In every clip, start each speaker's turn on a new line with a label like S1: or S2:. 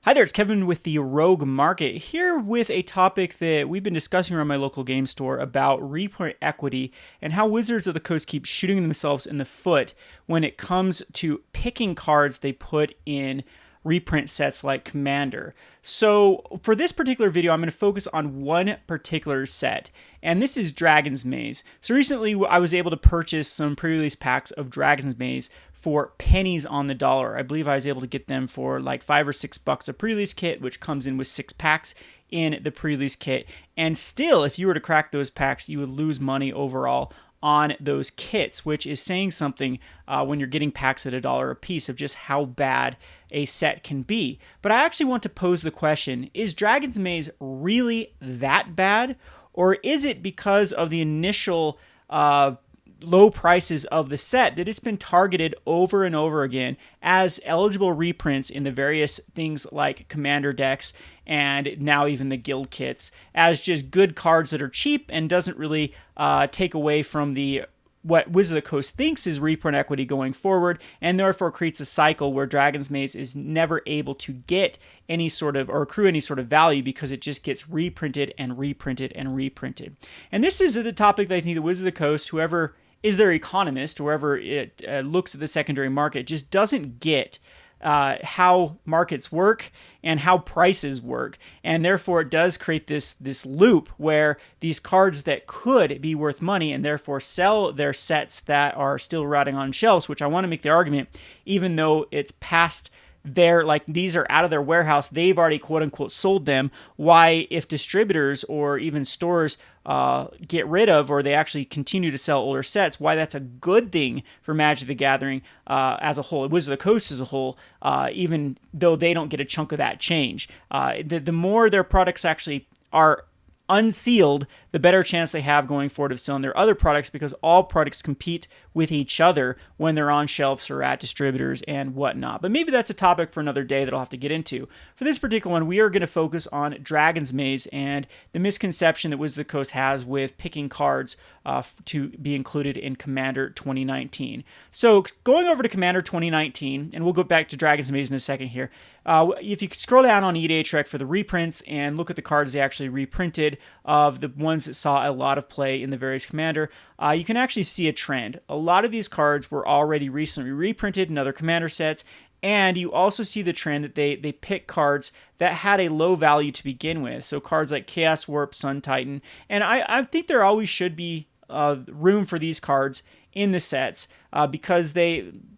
S1: Hi there, it's Kevin with the Rogue Market, here with a topic that we've been discussing around my local game store about reprint equity and how Wizards of the Coast keep shooting themselves in the foot when it comes to picking cards they put in reprint sets like Commander. So for this particular video, I'm going to focus on one particular set, and this is Dragon's Maze. So recently I was able to purchase some pre-release packs of Dragon's Maze for pennies on the dollar. I believe I was able to get them for like $5 or $6 a pre-release kit, which comes in with 6 packs in the pre-release kit. And still, if you were to crack those packs, you would lose money overall on those kits, which is saying something when you're getting packs at $1 a piece of just how bad a set can be. But I actually want to pose the question, is Dragon's Maze really that bad? Or is it because of the initial low prices of the set that it's been targeted over and over again as eligible reprints in the various things like Commander decks and now even the guild kits as just good cards that are cheap and doesn't really take away from the what Wizard of the Coast thinks is reprint equity going forward, and therefore creates a cycle where Dragon's Maze is never able to get any sort of, or accrue any sort of value, because it just gets reprinted and reprinted and reprinted. And this is the topic that I think the Wizard of the Coast, whoever is their economist, whoever it looks at the secondary market, just doesn't get how markets work and how prices work, and therefore it does create this loop where these cards that could be worth money and therefore sell their sets that are still rotting on shelves, which I want to make the argument, even though it's past their, like, these are out of their warehouse, they've already quote unquote sold them. Why, if distributors or even stores get rid of, or they actually continue to sell older sets, why that's a good thing for Magic the Gathering as a whole, Wizard of the Coast as a whole, even though they don't get a chunk of that change. The more their products actually are unsealed, the better chance they have going forward of selling their other products, because all products compete with each other when they're on shelves or at distributors and whatnot. But maybe that's a topic for another day that I'll have to get into. For this particular one, we are going to focus on Dragon's Maze and the misconception that Wizard of the Coast has with picking cards to be included in Commander 2019. So going over to Commander 2019, and we'll go back to Dragon's Maze in a second here. If you could scroll down on EDH for the reprints and look at the cards they actually reprinted of the ones that saw a lot of play in the various Commander, you can actually see a trend. A lot of these cards were already recently reprinted in other Commander sets, and you also see the trend that they pick cards that had a low value to begin with. So cards like Chaos Warp, Sun Titan, and I think there always should be room for these cards in the sets because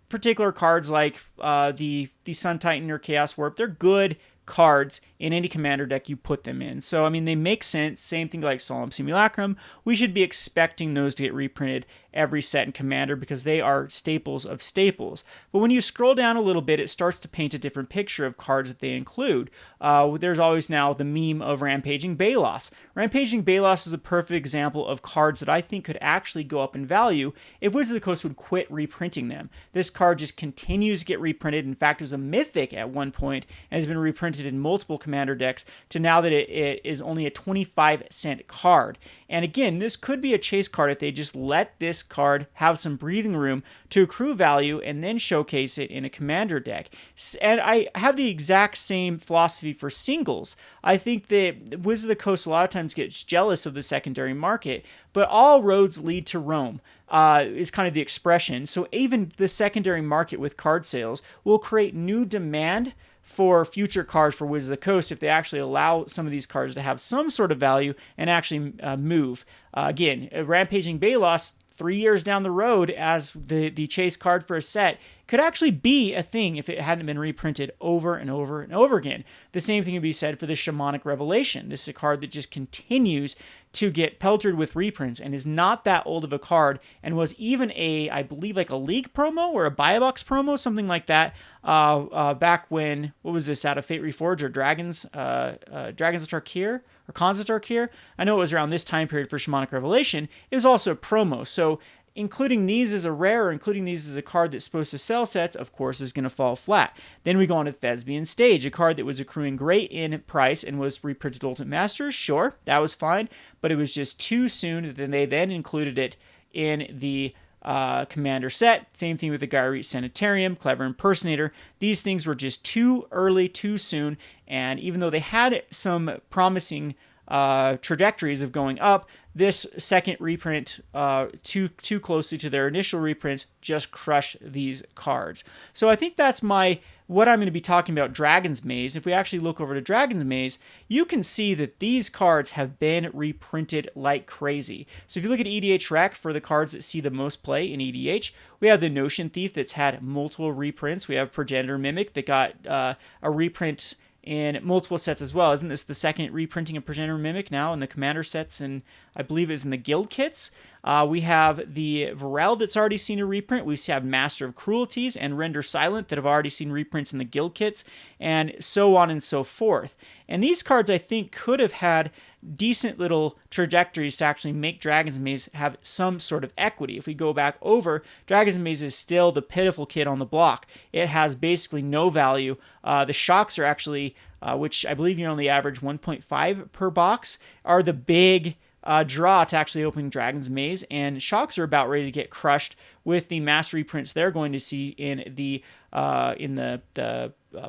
S1: particular cards like the Sun Titan or Chaos Warp, they're good cards in any Commander deck you put them in. So, I mean, they make sense. Same thing like Solemn Simulacrum. We should be expecting those to get reprinted every set in Commander because they are staples of staples. But when you scroll down a little bit, it starts to paint a different picture of cards that they include. There's always now the meme of Rampaging Balos. Rampaging Balos is a perfect example of cards that I think could actually go up in value if Wizards of the Coast would quit reprinting them. This card just continues to get reprinted. In fact, it was a mythic at one point and has been reprinted in multiple Commander decks to now that it is only a 25-cent card. And again, this could be a chase card if they just let this card have some breathing room to accrue value and then showcase it in a Commander deck. And I have the exact same philosophy for singles. I think that Wizards of the Coast a lot of times gets jealous of the secondary market, but all roads lead to Rome. Is kind of the expression. So even the secondary market with card sales will create new demand for future cards for Wizards of the Coast if they actually allow some of these cards to have some sort of value and actually move. Again, Rampaging Balos 3 years down the road as the chase card for a set could actually be a thing if it hadn't been reprinted over and over and over again. The same thing would be said for the Shamanic Revelation. This is a card that just continues to get peltered with reprints and is not that old of a card and was even I believe like a League promo or a buy a box promo, something like that, back when, what was this, out of Fate Reforged or Dragons of Tarkir or Khans of Tarkir? I know it was around this time period for Shamanic Revelation. It was also a promo, so including these as a rare, or including these as a card that's supposed to sell sets, of course, is going to fall flat. Then we go on to Thespian Stage, a card that was accruing great in price and was reprinted Ultimate Masters. Sure, that was fine, but it was just too soon that they then included it in the Commander set. Same thing with the Gyreet Sanitarium, Clever Impersonator. These things were just too early, too soon, and even though they had some promising trajectories of going up, this second reprint, too closely to their initial reprints, just crush these cards. So I think that's what I'm going to be talking about Dragon's Maze. If we actually look over to Dragon's Maze, you can see that these cards have been reprinted like crazy. So if you look at EDH Rec for the cards that see the most play in EDH, we have the Notion Thief that's had multiple reprints. We have Progenitor Mimic that got a reprint in multiple sets as well. Isn't this the second reprinting of Progenitor Mimic now in the Commander sets, and I believe it's in the Guild kits? We have the Varel that's already seen a reprint. We have Master of Cruelties and Render Silent that have already seen reprints in the Guild kits, and so on and so forth. And these cards, I think, could have had decent little trajectories to actually make Dragon's Maze have some sort of equity. If we go back over, Dragon's Maze is still the pitiful kid on the block. It has basically no value. The shocks are actually, which I believe you only average 1.5 per box, are the big draw to actually open Dragon's Maze, and shocks are about ready to get crushed with the mass reprints they're going to see in the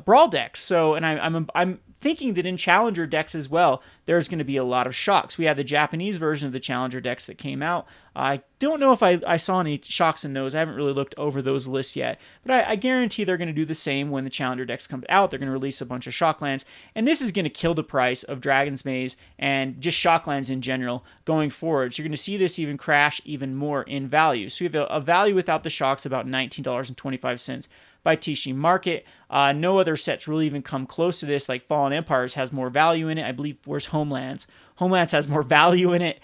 S1: Brawl decks. So, and I'm thinking that in Challenger decks as well, there's going to be a lot of shocks. We have the Japanese version of the Challenger decks that came out. I don't know if I saw any shocks in those. I haven't really looked over those lists yet, but I guarantee they're going to do the same when the Challenger decks come out. They're going to release a bunch of shocklands, and this is going to kill the price of Dragon's Maze and just shocklands in general going forward. So you're going to see this even crash even more in value. So you have a value without the shocks about $19.25 by Tishi Market. No other sets really even come close to this. Like Fallen Empires has more value in it. I believe, where's Homelands? Homelands has more value in it.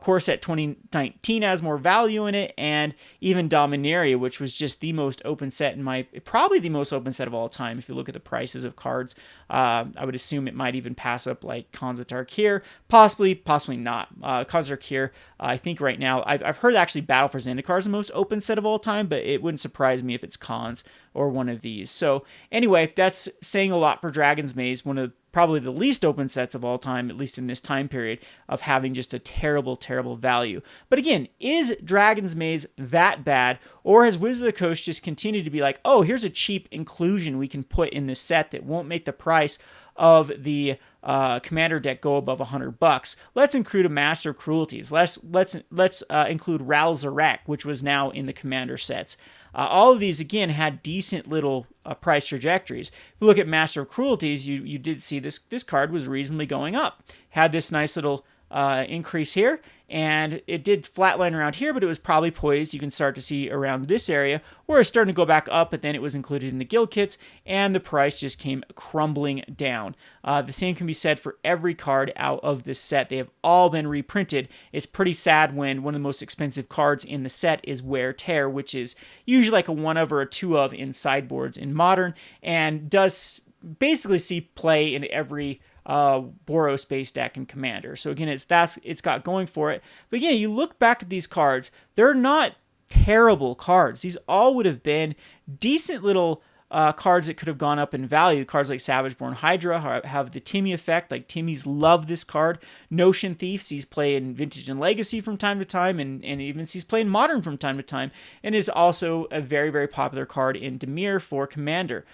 S1: Core Set 2019 has more value in it. And even Dominaria, which was just the most open set probably the most open set of all time. If you look at the prices of cards, I would assume it might even pass up like Khans Tarkir. Possibly not. Khans Tarkir, I think right now, I've heard actually Battle for Zendikar is the most open set of all time, but it wouldn't surprise me if it's Khans or one of these. So anyway, that's saying a lot for Dragon's Maze, one of probably the least open sets of all time, at least in this time period, of having just a terrible, terrible value. But again, is Dragon's Maze that bad, or has Wizards of the Coast just continued to be like, oh, here's a cheap inclusion we can put in this set that won't make the price of the Commander deck go above $100? Let's include a Master of Cruelties. Let's include Ral Zarek, which was now in the Commander sets. All of these, again, had decent little price trajectories. If you look at Master of Cruelties, you did see this card was reasonably going up. Had this nice little increase here, and it did flatline around here, but it was probably poised. You can start to see around this area where it's starting to go back up, but then it was included in the guild kits, and the price just came crumbling down. The same can be said for every card out of this set. They have all been reprinted. It's pretty sad when one of the most expensive cards in the set is Wear Tear, which is usually like a 1 of or a 2 of in sideboards in Modern, and does basically see play in every Boros space deck and Commander. So again, it's got going for it. But again, you look back at these cards, they're not terrible cards. These all would have been decent little cards that could have gone up in value. Cards like Savageborn Hydra have the Timmy effect. Like, Timmy's love this card. Notion Thief sees play in Vintage and Legacy from time to time, and even sees play in Modern from time to time, and is also a very, very popular card in Dimir for Commander.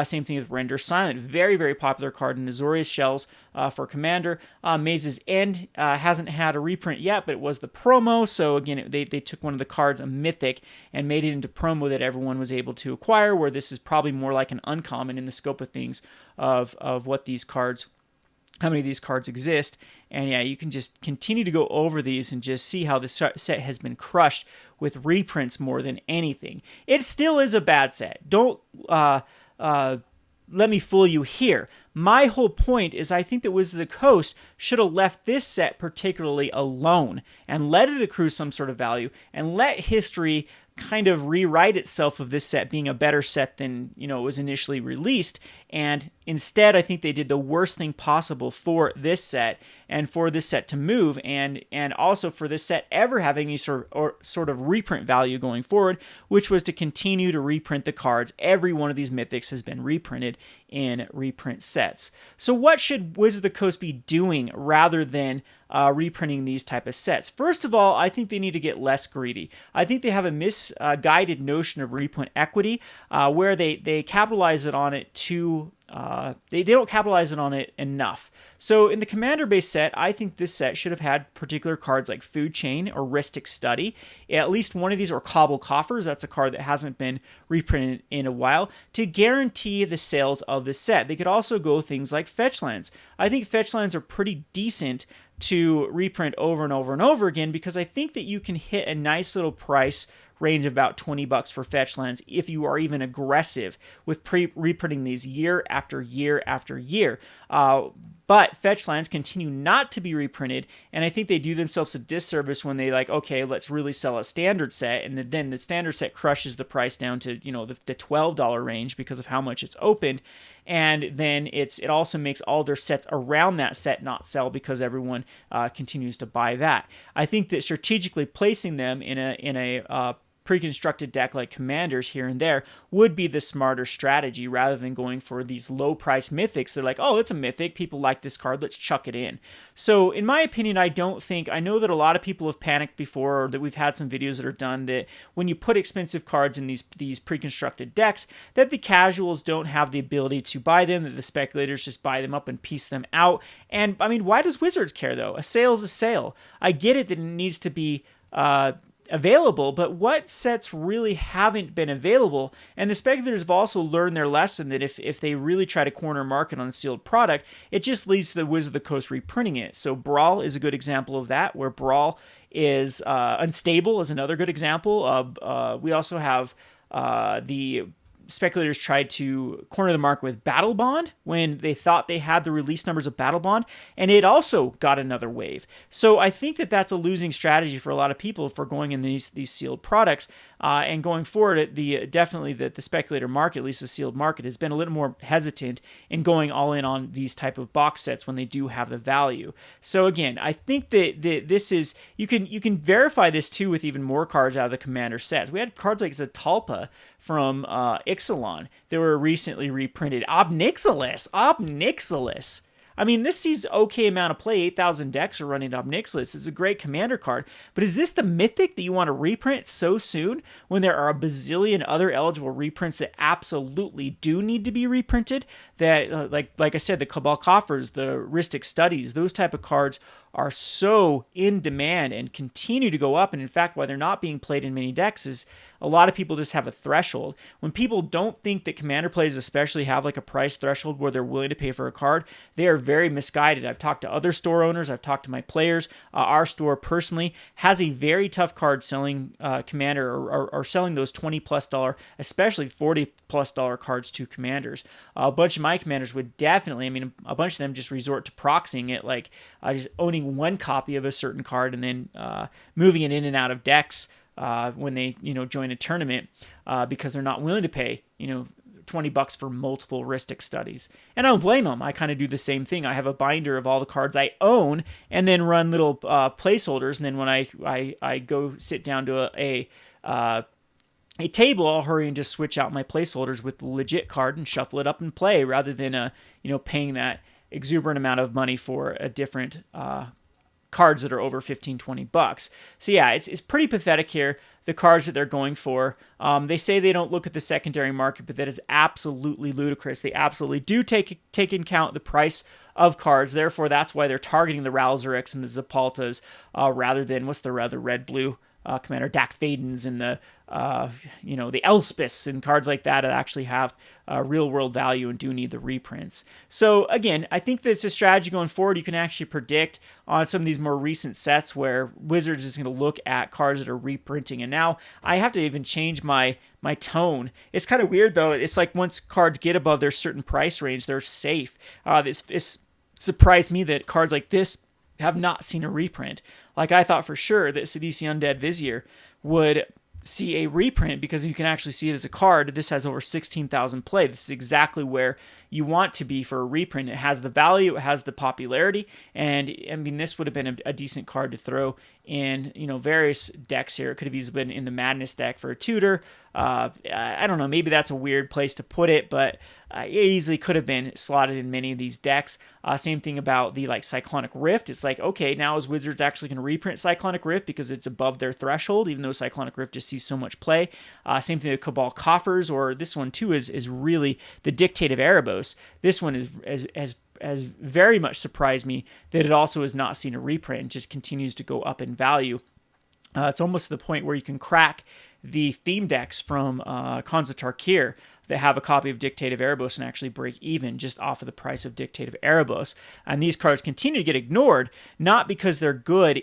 S1: Same thing with Render Silent. Very, very popular card in Azorius Shells for Commander. Maze's End hasn't had a reprint yet, but it was the promo. So again, they took one of the cards, a Mythic, and made it into promo that everyone was able to acquire, where this is probably more like an uncommon in the scope of things of what these cards, how many of these cards exist. And yeah, you can just continue to go over these and just see how this set has been crushed with reprints more than anything. It still is a bad set. Don't let me fool you here. My whole point is I think that Wizards of the Coast should have left this set particularly alone and let it accrue some sort of value and let history kind of rewrite itself of this set being a better set than, it was initially released. And instead, I think they did the worst thing possible for this set and for this set to move, and also for this set ever having any sort of reprint value going forward, which was to continue to reprint the cards. Every one of these Mythics has been reprinted in reprint sets. So what should Wizards of the Coast be doing rather than reprinting these type of sets. First of all, I think they need to get less greedy. I think they have a misguided notion of reprint equity, where they capitalize it on it too. They don't capitalize it on it enough. So in the commander-based set, I think this set should have had particular cards like Food Chain or Ristic Study, at least one of these, or Cobble Coffers. That's a card that hasn't been reprinted in a while, to guarantee the sales of the set. They could also go things like Fetch Lands. I think Fetch Lands are pretty decent to reprint over and over and over again, because I think that you can hit a nice little price range of about $20 for Fetch Lands if you are even aggressive with reprinting these year after year after year. But Fetch Lands continue not to be reprinted, and I think they do themselves a disservice when they okay, let's really sell a standard set, and then the standard set crushes the price down to the $12 range because of how much it's opened, and then it also makes all their sets around that set not sell because everyone continues to buy that. I think that strategically placing them in a pre-constructed deck like Commanders here and there would be the smarter strategy, rather than going for these low-price mythics. They're like, oh, it's a mythic, people like this card, let's chuck it in. So in my opinion, I know that a lot of people have panicked before, or that we've had some videos that are done, that when you put expensive cards in these pre-constructed decks, that the casuals don't have the ability to buy them, that the speculators just buy them up and piece them out. And I mean, why does Wizards care though? A sale is a sale. I get it that it needs to be available, but what sets really haven't been available? And the speculators have also learned their lesson that if they really try to corner market on a sealed product, it just leads to the Wizard of the Coast reprinting it. So Brawl is a good example of that, where Brawl is unstable is another good example. We also have the speculators tried to corner the market with Battle Bond when they thought they had the release numbers of Battle Bond, and it also got another wave. So I think that that's a losing strategy for a lot of people for going in these sealed products. And going forward, definitely the speculator market, at least the sealed market, has been a little more hesitant in going all in on these type of box sets when they do have the value. So again, I think that this is, you can verify this too with even more cards out of the Commander sets. We had cards like Zatalpa from Ixalan that were recently reprinted. Obnixilis. I mean, this sees okay amount of play. 8,000 decks are running Obnixilis. It's a great commander card. But is this the mythic that you want to reprint so soon when there are a bazillion other eligible reprints that absolutely do need to be reprinted? That, like I said, the Cabal Coffers, the Ristic Studies, those type of cards are so in demand and continue to go up. And in fact, why they're not being played in many decks is a lot of people just have a threshold. When people don't think that commander plays especially have like a price threshold where they're willing to pay for a card, they are very misguided. I've talked to other store owners, I've talked to my players. Our store personally has a very tough card selling commander or selling those $20+, especially $40+ cards to commanders. A bunch of my commanders would definitely, a bunch of them just resort to proxying it, like just owning one copy of a certain card and then moving it in and out of decks when they join a tournament because they're not willing to pay $20 for multiple Ristic Studies. And I don't blame them. I kind of do the same thing. I have a binder of all the cards I own and then run little placeholders, and then when I go sit down to a table, I'll hurry and just switch out my placeholders with the legit card and shuffle it up and play, rather than paying that exuberant amount of money for a different cards that are over $15-20. So yeah, it's pretty pathetic here, the cards that they're going for. They say they don't look at the secondary market, but that is absolutely ludicrous. They absolutely do take into account the price of cards. Therefore, that's why they're targeting the Ralzeriks and the Zapaltas rather than the red-blue commander Dak Fadens and the Elspeths and cards like that actually have real world value and do need the reprints. So again, I think that's a strategy going forward. You can actually predict on some of these more recent sets where Wizards is going to look at cards that are reprinting. And now I have to even change my tone. It's kind of weird though. It's like once cards get above their certain price range, they're safe. It's surprised me that cards like this have not seen a reprint. Like I thought for sure that Sidisi Undead Vizier would see a reprint because you can actually see it as a card. This has over 16,000 play. This is exactly where you want to be for a reprint. It has the value, it has the popularity, and I mean, this would have been a decent card to throw in, various decks here. It could have easily been in the Madness deck for a tutor. I don't know, maybe that's a weird place to put it, but it easily could have been slotted in many of these decks. Same thing about the Cyclonic Rift. It's like, okay, now is Wizards actually going to reprint Cyclonic Rift because it's above their threshold, even though Cyclonic Rift just sees so much play. Same thing with Cabal Coffers, or this one too is really the Dictate of Erebos. This one has very much surprised me that it also has not seen a reprint and just continues to go up in value. It's almost to the point where you can crack the theme decks from Khans of Tarkir that have a copy of Dictate of Erebos and actually break even just off of the price of Dictate of Erebos. And these cards continue to get ignored, not because they're good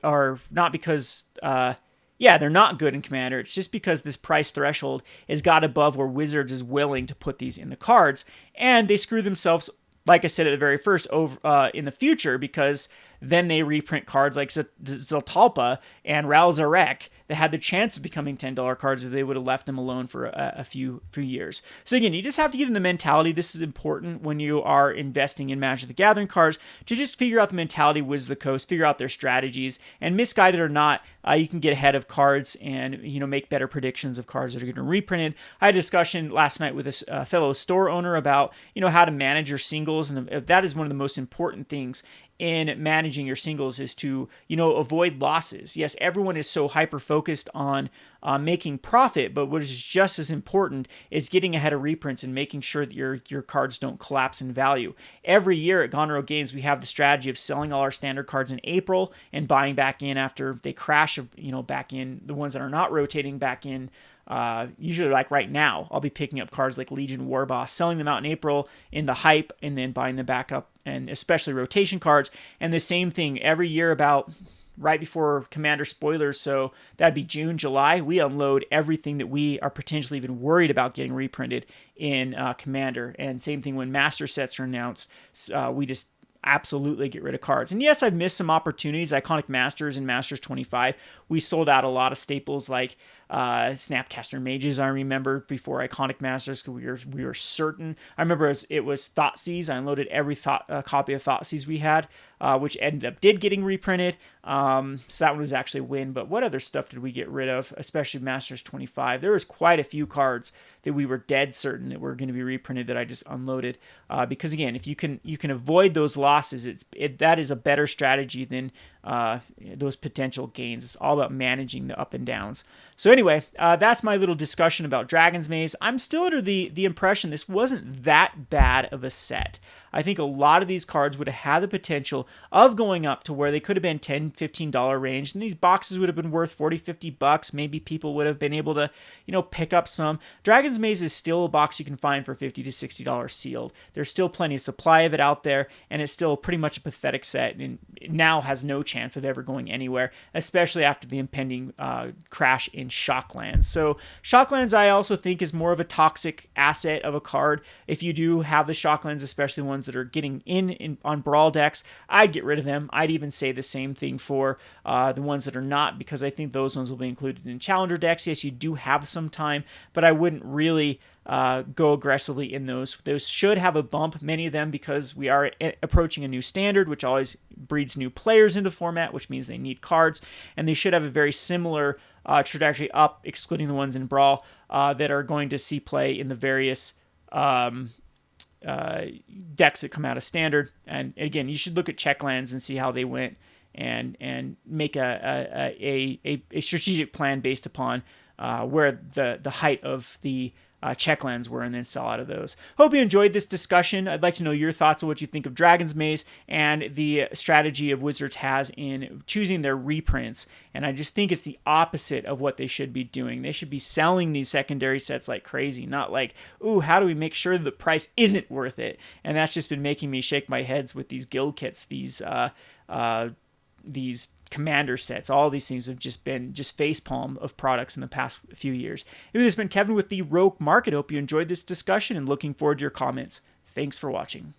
S1: or not because they're not good in Commander. It's just because this price threshold is got above where Wizards is willing to put these in the cards, and they screw themselves, like I said at the very first, over in the future, because then they reprint cards like Ziltalpa and Ral Zarek that had the chance of becoming $10 cards if they would have left them alone for a few years. So again, you just have to get in the mentality. This is important when you are investing in Magic the Gathering cards, to just figure out the mentality of Wizards of the Coast, figure out their strategies, and misguided or not, you can get ahead of cards and make better predictions of cards that are going to be reprinted. I had a discussion last night with a fellow store owner about how to manage your singles, and that is one of the most important things in managing your singles is to avoid losses. Yes, everyone is so hyper focused on making profit, but what is just as important is getting ahead of reprints and making sure that your cards don't collapse in value. Every year at Gone Rogue Games, we have the strategy of selling all our standard cards in April and buying back in after they crash, back in the ones that are not rotating back in. Usually like right now, I'll be picking up cards like Legion Warboss, selling them out in April in the hype, and then buying them back up, and especially rotation cards. And the same thing every year about right before Commander spoilers, so that'd be June, July, we unload everything that we are potentially even worried about getting reprinted in Commander. And same thing when Master sets are announced, we just absolutely get rid of cards. And yes, I've missed some opportunities. Iconic Masters and Masters 25, we sold out a lot of staples like Snapcaster Mages. I remember before Iconic Masters, because we were certain. I remember it was Thoughtseize. I unloaded every copy of Thoughtseize we had, which did getting reprinted. So that one was actually a win. But what other stuff did we get rid of, especially Masters 25? There was quite a few cards that we were dead certain that were going to be reprinted that I just unloaded. Because again, if you can avoid those losses, that is a better strategy than those potential gains. It's all about managing the up and downs. So anyway, that's my little discussion about Dragon's Maze. I'm still under the impression this wasn't that bad of a set. I think a lot of these cards would have had the potential of going up to where they could have been $10, $15 range, and these boxes would have been worth $40, $50. Maybe people would have been able to, pick up some. Dragon's Maze is still a box you can find for $50 to $60 sealed. There's still plenty of supply of it out there, and it's still pretty much a pathetic set, and it now has no chance of ever going anywhere, especially after the impending crash in Shocklands. So Shocklands, I also think, is more of a toxic asset of a card. If you do have the Shocklands, especially the ones that are getting in on Brawl decks, I'd get rid of them. I'd even say the same thing for the ones that are not, because I think those ones will be included in Challenger decks. Yes, you do have some time, but I wouldn't really go aggressively in those. Those should have a bump, many of them, because we are approaching a new standard, which always breeds new players into format, which means they need cards, and they should have a very similar trajectory up, excluding the ones in Brawl that are going to see play in the various decks that come out of Standard. And again, you should look at Checklands and see how they went, and make a strategic plan based upon where the height of the Checklands were, and then sell out of those. Hope you enjoyed this discussion. I'd like to know your thoughts on what you think of Dragon's Maze and the strategy of Wizards has in choosing their reprints. And I just think it's the opposite of what they should be doing. They should be selling these secondary sets like crazy, not like, ooh, how do we make sure the price isn't worth it? And that's just been making me shake my heads with these guild kits, these Commander sets. All these things have just been facepalm of products in the past few years. This has been Kevin with the Rogue Market. Hope you enjoyed this discussion and looking forward to your comments. Thanks for watching.